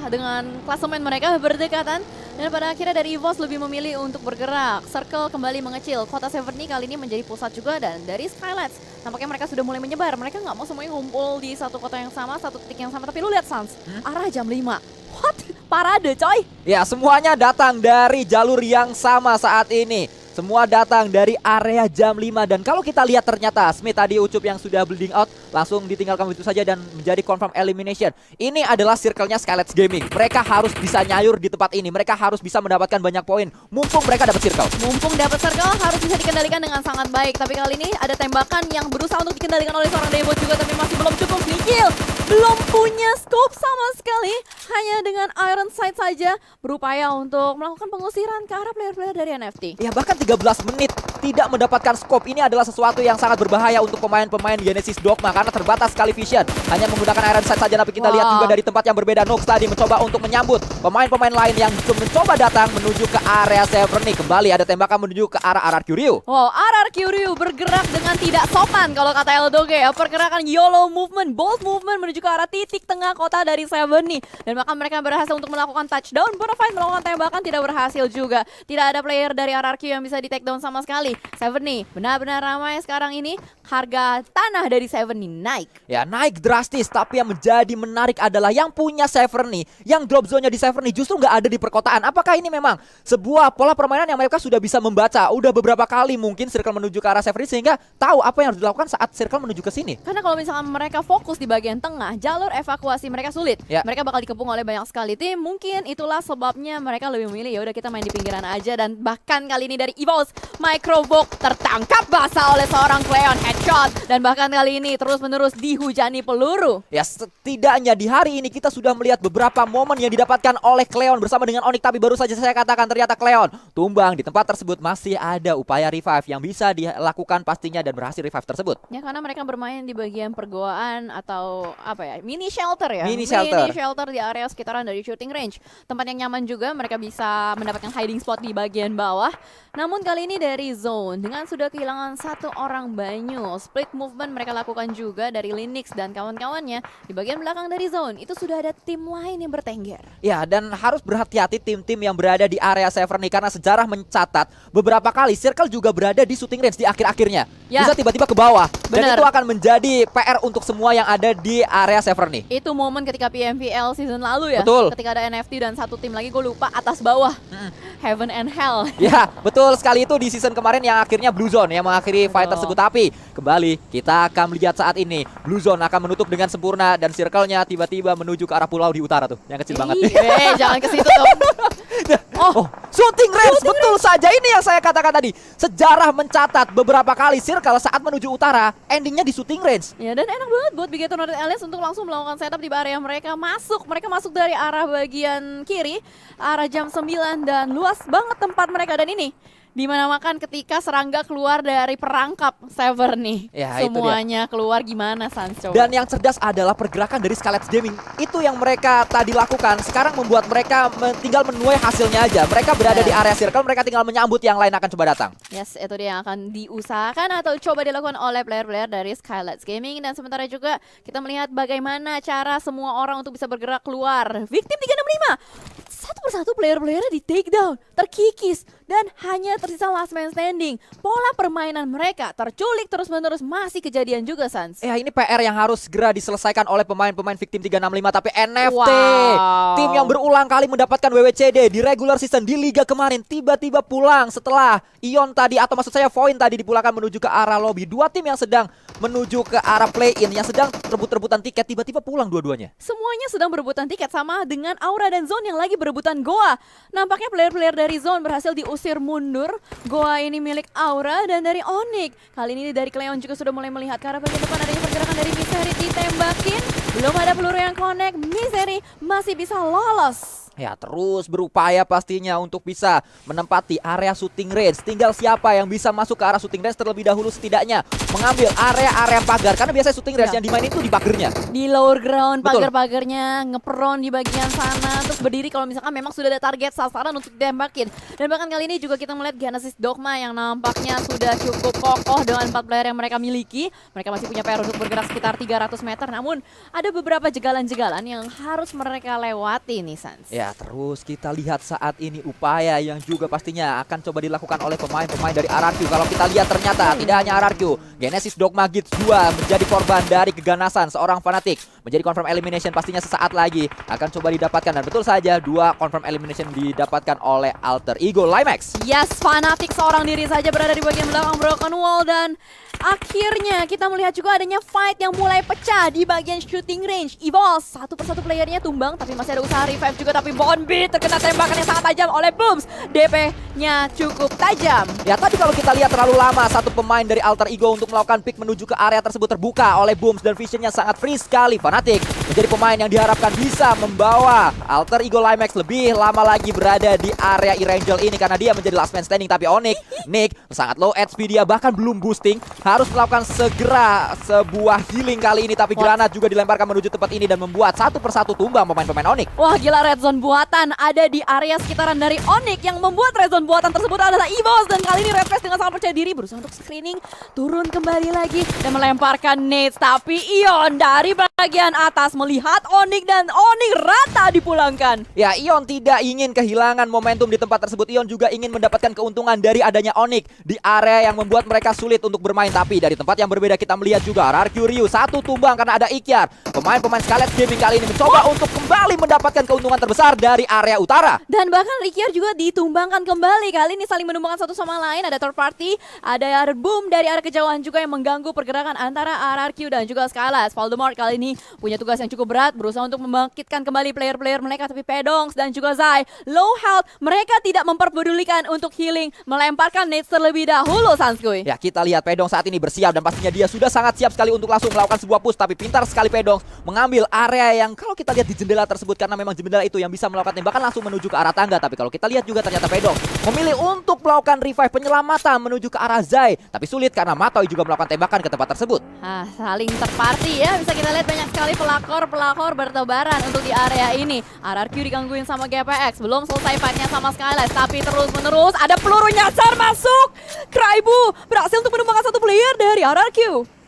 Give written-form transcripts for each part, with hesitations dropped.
dengan klasemen mereka berdekatan. Dan pada akhirnya dari EVOS lebih memilih untuk bergerak. Circle kembali mengecil. Kota Severny kali ini menjadi pusat juga, dan dari Skylights tampaknya mereka sudah mulai menyebar. Mereka nggak mau semuanya ngumpul di satu kota yang sama, satu titik yang sama. Tapi lu lihat Sans, arah jam 5. What? Parade coy. Ya, semuanya datang dari jalur yang sama saat ini. Semua datang dari area jam 5. Dan kalau kita lihat ternyata Smith tadi Ucup yang sudah bleeding out langsung ditinggalkan begitu saja dan menjadi confirm elimination. Ini adalah circle-nya Skylights Gaming. Mereka harus bisa nyayur di tempat ini. Mereka harus bisa mendapatkan banyak poin. Mumpung mereka dapat circle. Mumpung dapat circle harus bisa dikendalikan dengan sangat baik. Tapi kali ini ada tembakan yang berusaha untuk dikendalikan oleh seorang Devo juga, tapi masih belum cukup. Nikil belum punya scope sama sekali. Hanya dengan Iron Sight saja berupaya untuk melakukan pengusiran ke arah player-player dari NFT. Ya, bahkan 13 menit tidak mendapatkan scope. Ini adalah sesuatu yang sangat berbahaya untuk pemain-pemain Genesis Dogma karena terbatas sekali vision. Hanya menggunakan Iron Sight saja, tapi kita lihat juga dari tempat yang berbeda. Nox tadi mencoba untuk menyambut pemain-pemain lain yang mencoba datang menuju ke area Severny. Kembali ada tembakan menuju ke arah RRQ Ryu. Wow, RRQ Ryu bergerak dengan tidak sopan kalau kata Eldoge ya. Pergerakan YOLO movement, bold movement menuju ke arah titik tengah kota dari Severny. Dan bahkan mereka berhasil untuk melakukan touchdown. Bonafide melakukan tembakan tidak berhasil juga. Tidak ada player dari RRQ yang bisa di take down sama sekali. Severny benar-benar ramai sekarang ini. Harga tanah dari Severny naik. Ya, naik drastis. Tapi yang menjadi menarik adalah yang punya Severny, yang drop zone-nya di Severny justru nggak ada di perkotaan. Apakah ini memang sebuah pola permainan yang mereka sudah bisa membaca? Udah beberapa kali mungkin circle menuju ke arah Severny sehingga tahu apa yang harus dilakukan saat circle menuju ke sini. Karena kalau misalkan mereka fokus di bagian tengah, jalur evakuasi mereka sulit. Ya. Mereka bakal dikepung oleh banyak sekali tim. Mungkin itulah sebabnya mereka lebih memilih ya udah kita main di pinggiran aja. Dan bahkan kali ini dari EVOS, Microvoke tertangkap basah oleh seorang Cleon, headshot. Dan bahkan kali ini terus-menerus dihujani peluru. Ya, setidaknya di hari ini kita sudah melihat beberapa momen yang didapatkan oleh Cleon bersama dengan Onyx. Tapi baru saja saya katakan ternyata Cleon tumbang. Di tempat tersebut masih ada upaya revive yang bisa dilakukan pastinya dan berhasil revive tersebut. Ya karena mereka bermain di bagian pergoaan atau apa ya, mini shelter ya. Mini shelter. Mini shelter di area sekitaran dari shooting range. Tempat yang nyaman juga, mereka bisa mendapatkan hiding spot di bagian bawah. Namun kali ini dari zone dengan sudah kehilangan satu orang Banyu. Split movement mereka lakukan juga dari Linux dan kawan-kawannya. Di bagian belakang dari zone itu sudah ada tim lain yang bertengger. Ya, dan harus berhati-hati tim-tim yang berada di area Severny karena sejarah mencatat beberapa kali circle juga berada di shooting range di akhir-akhirnya. Ya. Bisa tiba-tiba ke bawah. Dan Bener. itu akan menjadi PR untuk semua yang ada di area Severny. Itu momen ketika PMVL season lalu ya. Betul. Ketika ada NFT dan satu tim lagi gue lupa atas bawah. Heaven and Hell. Ya, betul sekali, itu di season kemarin yang akhirnya Blue Zone yang mengakhiri fight tersebut. Tapi kembali kita akan melihat saat ini Blue Zone akan menutup dengan sempurna dan circle-nya tiba-tiba menuju ke arah pulau di utara tuh, yang kecil banget. Jangan ke situ dong. Oh, shooting range, betul saja. Ini yang saya katakan tadi. Sejarah mencatat beberapa kali circle saat menuju utara, endingnya di shooting range. Ya, dan enak banget buat Bigeton Northern Alliance untuk langsung melakukan setup di area mereka. Mereka masuk dari arah bagian kiri, arah jam 9, dan luas banget tempat mereka. Dan ini dimana-makan ketika serangga keluar dari perangkap Severny. Ya, itu dia. Semuanya keluar gimana, Sans? Coba. Dan yang cerdas adalah pergerakan dari Skylights Gaming. Itu yang mereka tadi lakukan. Sekarang membuat mereka tinggal menuai hasilnya aja. Mereka berada di area circle, mereka tinggal menyambut yang lain akan coba datang. Yes, itu dia yang akan diusahakan atau coba dilakukan oleh player-player dari Skylights Gaming. Dan sementara juga kita melihat bagaimana cara semua orang untuk bisa bergerak keluar. Victim 365. Satu persatu player-playernya di take down, terkikis, dan hanya tersisa last man standing. Pola permainan mereka terculik terus-menerus, masih kejadian juga, Sans. Ya, ini PR yang harus segera diselesaikan oleh pemain-pemain Victim 365. Tapi NFT, Wow. tim yang berulang kali mendapatkan WWCD di regular season di Liga kemarin, tiba-tiba pulang setelah Ion tadi, atau maksud saya Voin tadi dipulangkan menuju ke arah lobby. Dua tim yang sedang menuju ke arah play-in, yang sedang rebut-rebutan tiket, tiba-tiba pulang dua-duanya. Semuanya sedang berebutan tiket, sama dengan Aura dan Zone yang lagi berebutan Goa. Nampaknya player-player dari Zone berhasil diusir mundur. Goa ini milik Aura, dan dari Onyx kali ini dari Cleon juga sudah mulai melihat ke arah bagian depan. Adanya pergerakan dari Misery, ditembakin. Belum ada peluru yang connect. Misery masih bisa lolos. Ya, terus berupaya pastinya untuk bisa menempati area shooting range. Tinggal siapa yang bisa masuk ke arah shooting range terlebih dahulu, setidaknya mengambil area-area pagar. Karena biasanya shooting range yang dimain itu di pagernya. Di lower ground, Betul. pagar-pagarnya, ngeperon di bagian sana, terus berdiri kalau misalkan memang sudah ada target sasaran untuk ditembakin. Dan bahkan kali ini juga kita melihat Genesis Dogma yang nampaknya sudah cukup kokoh dengan 4 player yang mereka miliki. Mereka masih punya PR untuk bergerak sekitar 300 meter, namun ada beberapa jegalan-jegalan yang harus mereka lewati nih, Sans. Ya, terus kita lihat saat ini upaya yang juga pastinya akan coba dilakukan oleh pemain-pemain dari RRQ. Kalau kita lihat ternyata tidak hanya RRQ, Genesis Dogma Gits 2 menjadi korban dari keganasan seorang fanatik. Menjadi confirm elimination pastinya sesaat lagi akan coba didapatkan. Dan betul saja, 2 confirm elimination didapatkan oleh Alter Ego Limax. Yes, fanatik seorang diri saja berada di bagian belakang Broken Wall dan akhirnya kita melihat juga adanya fight yang mulai pecah di bagian shooting range. Evolve, satu persatu playernya tumbang tapi masih ada usaha revive juga, tapi Bonbi terkena tembakan yang sangat tajam oleh Booms. DP-nya cukup tajam. Ya, tadi kalau kita lihat terlalu lama satu pemain dari Alter Ego untuk melakukan pick menuju ke area tersebut terbuka oleh Booms dan visionnya sangat free sekali. Fanatik menjadi pemain yang diharapkan bisa membawa Alter Ego Limax lebih lama lagi berada di area Erangel ini karena dia menjadi last man standing. Tapi Onyx, Nick sangat low HP, dia bahkan belum boosting, harus melakukan segera sebuah healing kali ini. Tapi granat juga dilemparkan menuju tempat ini dan membuat satu persatu tumbang pemain-pemain Onyx. Wah, gila, red zone buatan ada di area sekitaran dari Onyx. Yang membuat red zone buatan tersebut adalah EVOS. Dan kali ini Redface dengan sangat percaya diri berusaha untuk screening, turun kembali lagi dan melemparkan nades. Tapi Ion dari bagian atas melihat Onyx dan Onyx rata dipulangkan. Ya, Ion tidak ingin kehilangan momentum di tempat tersebut. Ion juga ingin mendapatkan keuntungan dari adanya Onyx di area yang membuat mereka sulit untuk bermain. Tapi dari tempat yang berbeda kita melihat juga RRQ Ryu satu tumbang karena ada Ikyar. Pemain-pemain Scarlet Gaming kali ini mencoba untuk kembali mendapatkan keuntungan terbesar dari area utara. Dan bahkan Rikiar juga ditumbangkan kembali. Kali ini saling menumbangkan satu sama lain. Ada third party, ada Boom dari arah kejauhan juga yang mengganggu pergerakan antara RRQ dan juga Skylas. Voldemort kali ini punya tugas yang cukup berat, berusaha untuk membangkitkan kembali player-player mereka. Tapi Pedongs dan juga Zai low health, mereka tidak memperpedulikan untuk healing, melemparkan nades terlebih dahulu, Sanskuy. Ya, kita lihat Pedong saat ini bersiap dan pastinya dia sudah sangat siap sekali untuk langsung melakukan sebuah push. Tapi pintar sekali Pedong mengambil area yang kalau kita lihat di jendela tersebut, karena memang jendela itu yang bisa melakukan tembakan langsung menuju ke arah tangga. Tapi kalau kita lihat juga ternyata Pedong memilih untuk melakukan revive penyelamatan menuju ke arah Zai. Tapi sulit karena Matoi juga melakukan tembakan ke tempat tersebut. Saling terparty ya. Bisa kita lihat banyak sekali pelakor bertebaran untuk di area ini. RRQ digangguin sama GPX. Belum selesai fightnya sama Skylight, tapi terus-menerus ada peluru nyasar masuk. Kraibu berhasil untuk menumbangkan satu player dari RRQ.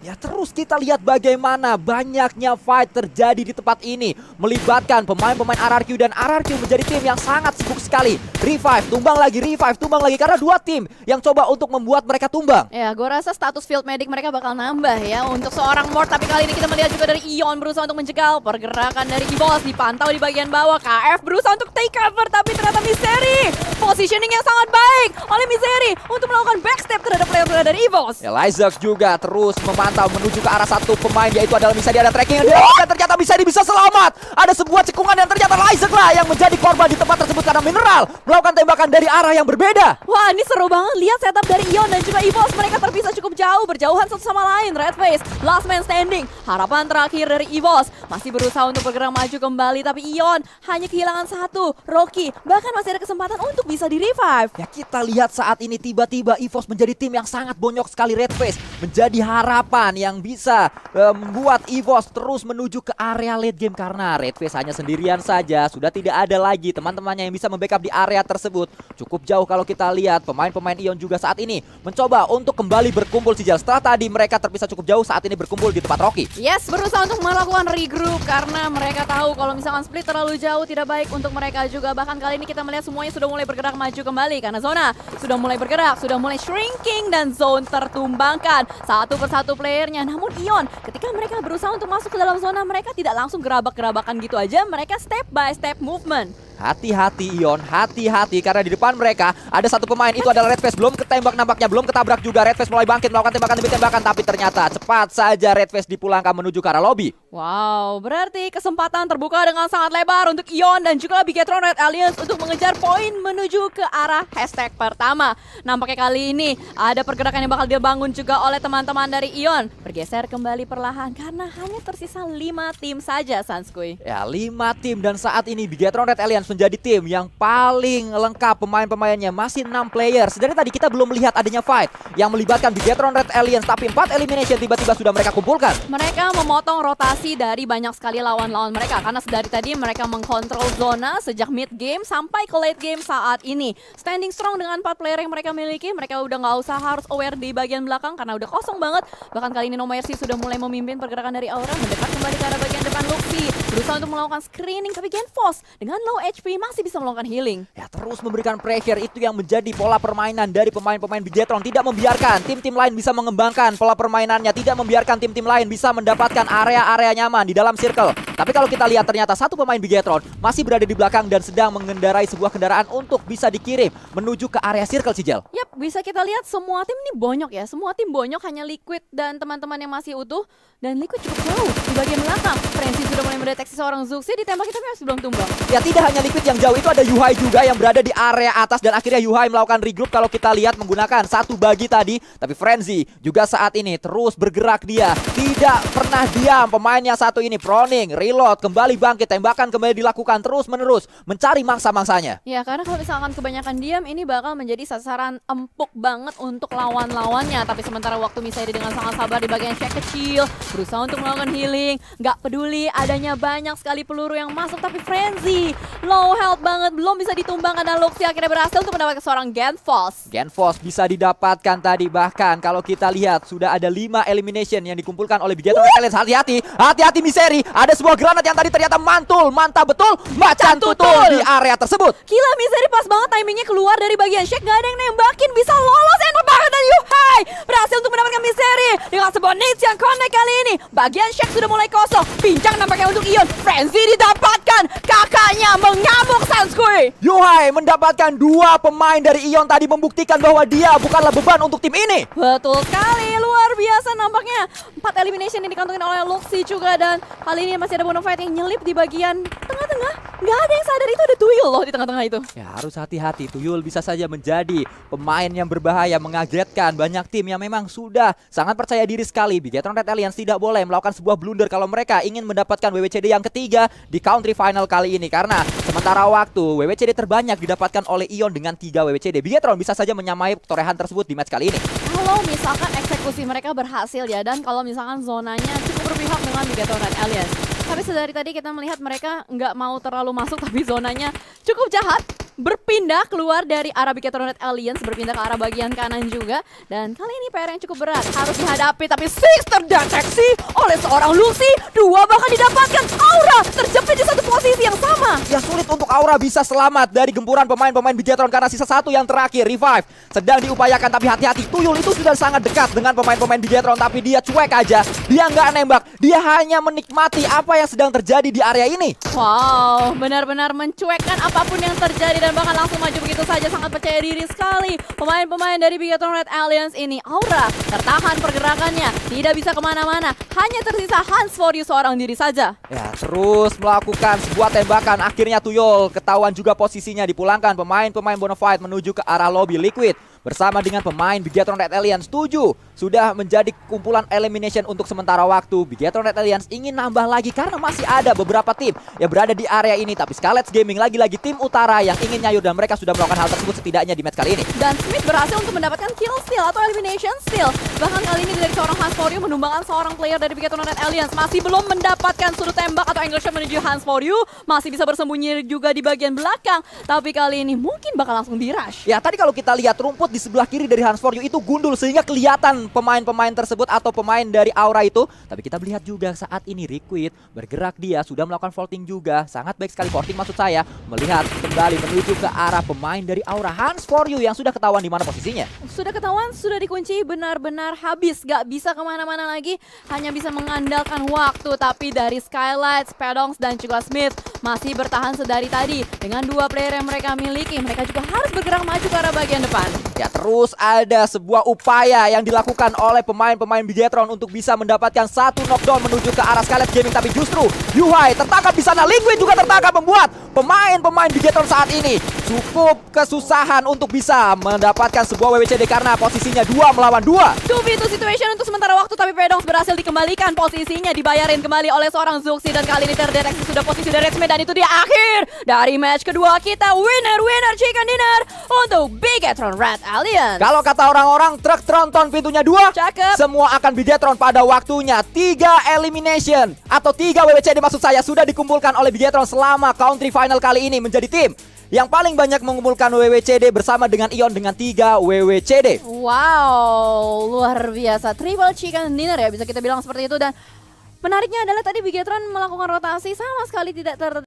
Ya, terus kita lihat bagaimana banyaknya fight terjadi di tempat ini, melibatkan pemain-pemain RRQ, dan RRQ menjadi tim yang sangat sibuk sekali. Revive, tumbang lagi, karena dua tim yang coba untuk membuat mereka tumbang. Ya, gue rasa status field medic mereka bakal nambah ya untuk seorang Mort. Tapi kali ini kita melihat juga dari Ion berusaha untuk menjegal pergerakan dari EVOS, dipantau di bagian bawah. KF berusaha untuk take cover, tapi ternyata Misery positioning yang sangat baik oleh Misery untuk melakukan backstep terhadap player-player dari EVOS. Ya, Lyzak juga terus memantau menuju ke arah satu pemain, yaitu adalah Misadi. Ada tracking yang dilakukan, ternyata Misadi bisa selamat. Ada sebuah cekungan dan ternyata Lyzak lah yang menjadi korban di tempat tersebut karena Mineral melakukan tembakan dari arah yang berbeda. Wah, ini seru banget lihat setup dari Ion dan juga EVOS. Mereka terpisah cukup jauh, berjauhan satu sama lain. Redface, last man standing. Harapan terakhir dari EVOS masih berusaha untuk bergerak maju kembali, tapi Ion hanya kehilangan satu. Rocky bahkan masih ada kesempatan untuk bisa di-revive. Ya, kita lihat saat ini tiba-tiba EVOS menjadi tim yang sangat bonyok sekali. Redface menjadi harapan yang bisa membuat EVOS terus menuju ke area late game karena Redface hanya sendirian saja. Sudah tidak ada lagi teman-temannya yang bisa membackup di area tersebut. Cukup jauh kalau kita lihat pemain-pemain Ion juga saat ini mencoba untuk kembali berkumpul Sijal. Setelah tadi mereka terpisah cukup jauh, saat ini berkumpul di tempat Rocky. Yes, berusaha untuk melakukan regroup karena mereka tahu kalau misalkan split terlalu jauh tidak baik untuk mereka juga. Bahkan kali ini kita melihat semuanya sudah mulai bergerak maju kembali karena zona sudah mulai bergerak, sudah mulai shrinking dan zone tertumbangkan satu persatu playernya. Namun Ion ketika mereka berusaha untuk masuk ke dalam zona, mereka tidak langsung gerabak-gerabakan gitu aja, mereka step by step movement. Hati-hati Ion, hati-hati karena di depan mereka ada satu pemain, itu adalah Redface. Belum ketembak nampaknya, belum ketabrak juga. Redface mulai bangkit melakukan tembakan demi tembakan, tapi ternyata cepat saja Redface dipulangkan menuju ke arah lobby. Wow, berarti kesempatan terbuka dengan sangat lebar untuk Ion dan juga Bigetron Red Alliance untuk mengejar poin menuju ke arah hashtag pertama. Nampaknya kali ini ada pergerakan yang bakal dibangun juga oleh teman-teman dari Ion. Bergeser kembali perlahan karena hanya tersisa 5 tim saja, Sanskuy. Ya, 5 tim dan saat ini Bigetron Red Alliance menjadi tim yang paling lengkap pemain-pemainnya. Masih 6 player. Sedari tadi kita belum melihat adanya fight yang melibatkan Bigetron Red Aliens, tapi 4 elimination tiba-tiba sudah mereka kumpulkan. Mereka memotong rotasi dari banyak sekali lawan-lawan mereka karena sedari tadi mereka mengkontrol zona sejak mid game sampai ke late game saat ini. Standing strong dengan 4 player yang mereka miliki, mereka udah nggak usah harus aware di bagian belakang karena udah kosong banget. Bahkan kali ini No Mercy sudah mulai memimpin pergerakan dari Aura, mendekat kembali ke arah bagian depan. Luxy berusaha untuk melakukan screening, tapi Genfos dengan low HP masih bisa melakukan healing. Ya, terus memberikan pressure, itu yang menjadi pola permainan dari pemain-pemain Bigetron. Tidak membiarkan tim-tim lain bisa mengembangkan pola permainannya, tidak membiarkan tim-tim lain bisa mendapatkan area-area nyaman di dalam circle. Tapi kalau kita lihat ternyata satu pemain Bigetron masih berada di belakang dan sedang mengendarai sebuah kendaraan untuk bisa dikirim menuju ke area circle, Sijel. Yap, bisa kita lihat semua tim ini bonyok ya. Semua tim bonyok, hanya Liquid dan teman-teman yang masih utuh. Dan Liquid cukup jauh di bagian belakang. Frenzy sudah mulai mendeteksi seorang Zuxi, ditembak tapi masih belum tumbang. Ya, tidak hanya Liquid yang jauh, itu ada Yuhai juga yang berada di area atas. Dan akhirnya Yuhai melakukan regroup kalau kita lihat menggunakan satu bagi tadi. Tapi Frenzy juga saat ini terus bergerak dia. Tidak pernah diam pemain yang satu ini. Proning, reload, kembali bangkit, tembakan kembali dilakukan terus menerus. Mencari mangsa-mangsanya. Ya, karena kalau misalkan kebanyakan diam, ini bakal menjadi sasaran empuk banget untuk lawan-lawannya. Tapi sementara waktu Miseri dengan sangat sabar di bagian check kecil, berusaha untuk melakukan healing. Gak peduli adanya banyak sekali peluru yang masuk, tapi Frenzy low health banget, belum bisa ditumbangkan. Dan Luxy akhirnya berhasil untuk mendapatkan seorang Genfos. Genfos bisa didapatkan tadi. Bahkan kalau kita lihat sudah ada 5 elimination yang dikumpulkan oleh Bigetron Aliens. Hati-hati, hati-hati Miseri. Ada sebuah granat yang tadi ternyata mantul, mantap betul, macan tutul di area tersebut. Gila, Miseri pas banget timingnya keluar dari bagian Shake, gak ada yang nembakin, bisa lolos. Enak banget, dan Yuhai berhasil untuk mendapatkan Miseri dengan sebuah nades yang connect kali ini. Bagian Shake sudah mulai kosong, pincang nampaknya untuk Ion. Frenzy didapatkan, kakaknya mengamuk Sanskui. Yuhai mendapatkan 2 pemain dari Ion tadi, membuktikan bahwa dia bukanlah beban untuk tim ini. Betul sekali, luar biasa nampaknya. 4 elimination yang dikantongin oleh Luxy juga, dan kali ini masih ada Bonafide yang nyelip di bagian tengah-tengah. Gak ada yang sadar itu ada Tuyul loh di tengah-tengah itu. Ya, harus hati-hati. Tuyul bisa saja menjadi pemain yang berbahaya, mengagetkan banyak tim yang memang sudah sangat percaya diri sekali. Bigetron Red Aliens tidak boleh melakukan sebuah blunder kalau mereka ingin mendapatkan WWCD yang ketiga di country final kali ini. Karena sementara waktu WWCD terbanyak didapatkan oleh Ion dengan 3 WWCD. Bigetron bisa saja menyamai torehan tersebut di match kali ini. Kalau misalkan eksekusi mereka berhasil ya, dan kalau misalkan zonanya cukup berpihak dengan Bigetron Red Aliens. Tapi sedari tadi kita melihat mereka nggak mau terlalu masuk, tapi zonanya cukup jahat. Berpindah keluar dari arah Bigetron Red Aliens, berpindah ke arah bagian kanan juga. Dan kali ini PR yang cukup berat harus dihadapi, tapi Six terdeteksi oleh seorang Luxy. 2 bahkan didapatkan. Aura terjepit di satu posisi yang sama. Ya, sulit untuk Aura bisa selamat dari gempuran pemain-pemain Bigetron karena sisa satu yang terakhir. Revive sedang diupayakan, tapi hati-hati. Tuyul itu sudah sangat dekat dengan pemain-pemain Bigetron, tapi dia cuek aja. Dia nggak nembak. Dia hanya menikmati apa yang sedang terjadi di area ini. Wow, benar-benar mencuekkan apapun yang terjadi dan bahkan langsung maju begitu saja. Sangat percaya diri sekali pemain-pemain dari Bigetron Red Aliens ini. Aura tertahan pergerakannya, tidak bisa kemana-mana. Hanya tersisa Hans For You seorang diri saja. Ya, terus melakukan sebuah tembakan. Akhirnya Tuyul ketahuan juga posisinya, dipulangkan pemain-pemain Bonafide menuju ke arah lobby. Liquid bersama dengan pemain Bigetron Red Aliens 7 sudah menjadi kumpulan elimination untuk sementara waktu. Bigetron Red Aliens ingin nambah lagi karena masih ada beberapa tim yang berada di area ini, tapi Scarlet Gaming lagi-lagi tim utara yang ingin nyayur, dan mereka sudah melakukan hal tersebut setidaknya di match kali ini. Dan Smith berhasil untuk mendapatkan kill steal atau elimination steal. Bahkan kali ini dari seorang Hans For You menumbangkan seorang player dari Bigetron Red Aliens. Masih belum mendapatkan sudut tembak atau angle shot menuju Hans For You. Masih bisa bersembunyi juga di bagian belakang, tapi kali ini mungkin bakal langsung di-rush. Ya, tadi kalau kita lihat rumput di sebelah kiri dari Hans For You itu gundul sehingga kelihatan pemain-pemain tersebut atau pemain dari Aura itu. Tapi kita melihat juga saat ini Liquid bergerak, dia sudah melakukan vaulting juga. Sangat baik sekali vaulting maksud saya, melihat kembali menuju ke arah pemain dari Aura. Hans For You yang sudah ketahuan di mana posisinya. Sudah ketahuan, sudah dikunci, benar-benar habis. Gak bisa kemana-mana lagi, hanya bisa mengandalkan waktu. Tapi dari Skylight, Spedongs, dan juga Smith masih bertahan sedari tadi. Dengan 2 player yang mereka miliki, mereka juga harus bergerak maju ke arah bagian depan. Ya, terus ada sebuah upaya yang dilakukan oleh pemain-pemain Bigetron untuk bisa mendapatkan satu knockdown menuju ke arah Scarlet Gaming, tapi justru Yuhai tertangkap di sana. Liquid juga tertangkap, membuat lihat pemain-pemain Bigetron saat ini cukup kesusahan untuk bisa mendapatkan sebuah WWCD karena posisinya 2 melawan 2. 2v2 situation untuk sementara waktu, tapi Predongs berhasil dikembalikan posisinya, dibayarin kembali oleh seorang Zuxi, dan kali ini terdeteksi sudah posisi dari Redsmith, dan itu dia akhir dari match kedua kita. Winner chicken dinner untuk Bigetron Red Alliance. Kalau kata orang-orang, truk tronton pintunya 2. Cakep. Semua akan Bigetron pada waktunya. 3 elimination atau 3 WWCD maksud saya sudah dikumpulkan oleh Bigetron selama country final kali ini, menjadi tim yang paling banyak mengumpulkan WWCD bersama dengan Ion dengan 3 WWCD. Wow, luar biasa. Triple chicken dinner ya, bisa kita bilang seperti itu. Dan menariknya adalah tadi Bigetron melakukan rotasi sama sekali tidak